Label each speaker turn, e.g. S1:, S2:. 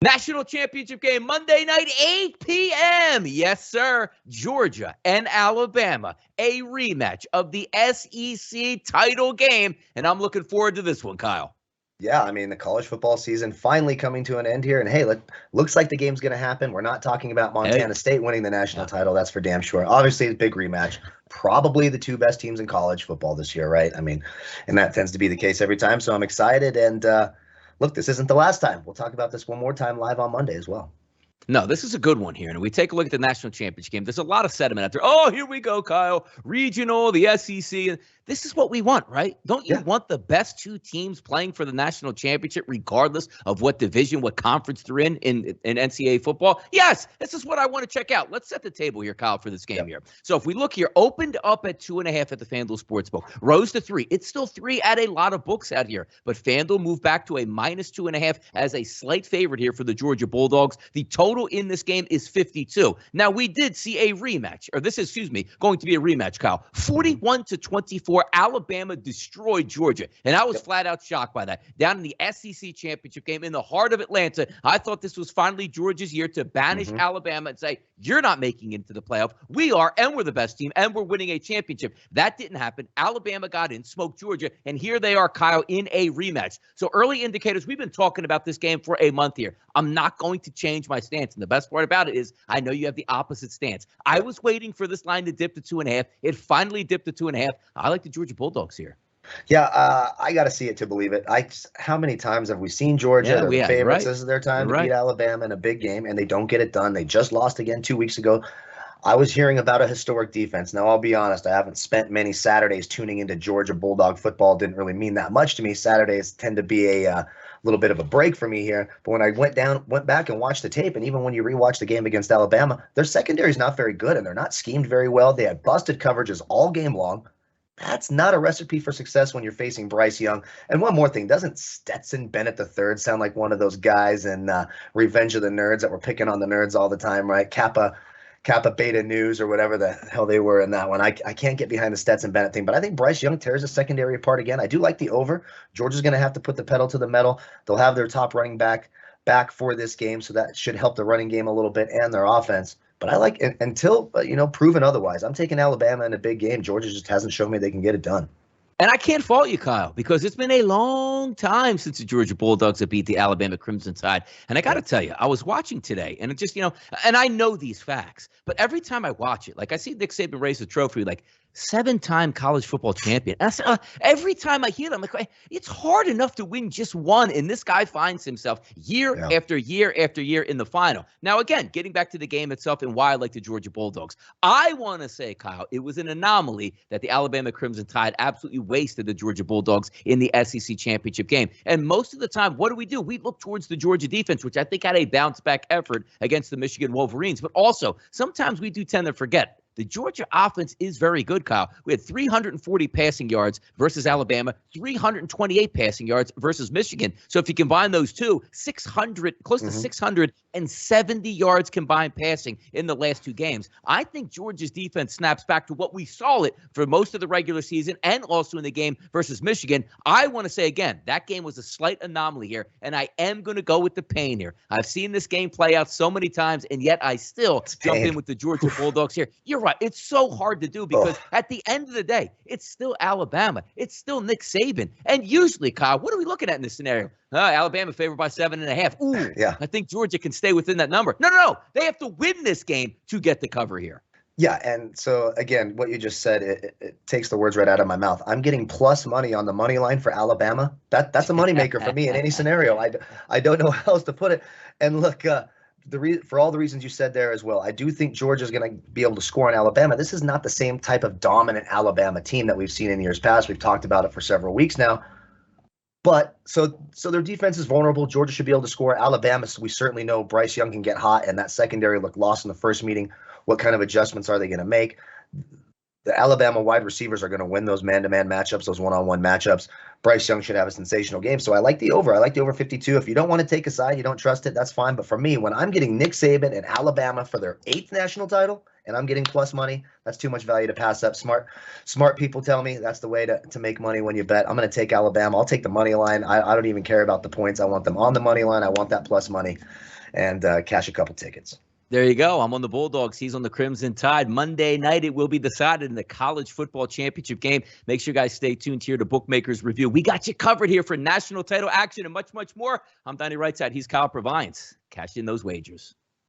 S1: National Championship game Monday night, 8 p.m. Yes, sir. Georgia and Alabama, a rematch of the SEC title game. And I'm looking forward to this one, Kyle.
S2: Yeah, I mean, the college football season finally coming to an end here. And hey, looks like the game's going to happen. We're not talking about Montana State winning the national title. That's for damn sure. Obviously, it's a big rematch. Probably the two best teams in college football this year, right? I mean, and that tends to be the case every time. So I'm excited. And look, this isn't the last time. We'll talk about this one more time live on Monday as well.
S1: No, this is a good one here. And we take a look at the national championship game. There's a lot of sentiment out there. Oh, here we go, Kyle. Regional, the SEC. This is what we want, right? Don't you want the best two teams playing for the national championship, regardless of what division, what conference they're in NCAA football? Yes, this is what I want to check out. Let's set the table here, Kyle, for this game here. So if we look here, opened up at 2.5 at the FanDuel Sportsbook, rose to 3. It's still 3 at a lot of books out here, but FanDuel moved back to a -2.5 as a slight favorite here for the Georgia Bulldogs. The total in this game is 52. Now, we did see a rematch, or this is, going to be a rematch, Kyle. 41-24. Alabama destroyed Georgia, and I was flat out shocked by that. Down in the SEC championship game in the heart of Atlanta, I thought this was finally Georgia's year to banish Alabama and say, you're not making it into the playoff. We are, and we're the best team, and we're winning a championship. That didn't happen. Alabama got in, smoked Georgia, and here they are, Kyle, in a rematch. So early indicators, we've been talking about this game for a month here. I'm not going to change my stance, and the best part about it is I know you have the opposite stance. I was waiting for this line to dip to 2.5. It finally dipped to 2.5. I like the Georgia Bulldogs here.
S2: Yeah, I got to see it to believe it. How many times have we seen Georgia? They're the favorites. This is their time to beat Alabama in a big game, and they don't get it done. They just lost again 2 weeks ago. I was hearing about a historic defense. Now, I'll be honest, I haven't spent many Saturdays tuning into Georgia Bulldog football. Didn't really mean that much to me. Saturdays tend to be a little bit of a break for me here. But when I went back and watched the tape, and even when you rewatch the game against Alabama, their secondary is not very good, and they're not schemed very well. They had busted coverages all game long. That's not a recipe for success when you're facing Bryce Young. And one more thing, doesn't Stetson Bennett III sound like one of those guys in Revenge of the Nerds that were picking on the nerds all the time, right? Kappa Beta News or whatever the hell they were in that one. I can't get behind the Stetson Bennett thing, but I think Bryce Young tears the secondary apart again. I do like the over. Georgia's going to have to put the pedal to the metal. They'll have their top running back for this game, so that should help the running game a little bit and their offense. But I like it until, proven otherwise. I'm taking Alabama in a big game. Georgia just hasn't shown me they can get it done.
S1: And I can't fault you, Kyle, because it's been a long time since the Georgia Bulldogs have beat the Alabama Crimson Tide. And I got to tell you, I was watching today, and it just, and I know these facts, but every time I watch it, like I see Nick Saban raise a trophy, like 7-time college football champion. And every time I hear them, I'm like, it's hard enough to win just one. And this guy finds himself year after year after year in the final. Now, again, getting back to the game itself and why I like the Georgia Bulldogs, I want to say, Kyle, it was an anomaly that the Alabama Crimson Tide absolutely wasted the Georgia Bulldogs in the SEC championship game. And most of the time, what do? We look towards the Georgia defense, which I think had a bounce-back effort against the Michigan Wolverines. But also, sometimes we do tend to forget the Georgia offense is very good, Kyle. We had 340 passing yards versus Alabama, 328 passing yards versus Michigan. So if you combine those two, 600, close to 670 yards combined passing in the last two games. I think Georgia's defense snaps back to what we saw it for most of the regular season and also in the game versus Michigan. I want to say again, that game was a slight anomaly here, and I am going to go with the pain here. I've seen this game play out so many times, and yet I still jump in with the Georgia Bulldogs here. You're right. It's so hard to do because at the end of the day, it's still Alabama. It's still Nick Saban. And usually, Kyle, what are we looking at in this scenario? Alabama favored by 7.5. Ooh, yeah. I think Georgia can stay within that number. No. They have to win this game to get the cover here.
S2: Yeah, and so, again, what you just said, it takes the words right out of my mouth. I'm getting plus money on the money line for Alabama. That's a moneymaker for me in any scenario. I don't know how else to put it. And look, for all the reasons you said there as well, I do think Georgia's going to be able to score on Alabama. This is not the same type of dominant Alabama team that we've seen in years past. We've talked about it for several weeks now. But so their defense is vulnerable. Georgia should be able to score. Alabama, we certainly know Bryce Young can get hot, and that secondary looked lost in the first meeting. What kind of adjustments are they going to make? The Alabama wide receivers are going to win those man-to-man matchups, those one-on-one matchups. Bryce Young should have a sensational game. So I like the over. I like the over 52. If you don't want to take a side, you don't trust it, that's fine. But for me, when I'm getting Nick Saban and Alabama for their 8th national title and I'm getting plus money, that's too much value to pass up. Smart people tell me that's the way to make money when you bet. I'm going to take Alabama. I'll take the money line. I don't even care about the points. I want them on the money line. I want that plus money, and cash a couple tickets.
S1: There you go. I'm on the Bulldogs. He's on the Crimson Tide. Monday night, it will be decided in the college football championship game. Make sure you guys stay tuned here to Bookmakers Review. We got you covered here for national title action and much, much more. I'm Donnie RightSide. He's Kyle Purviance. Cash in those wagers.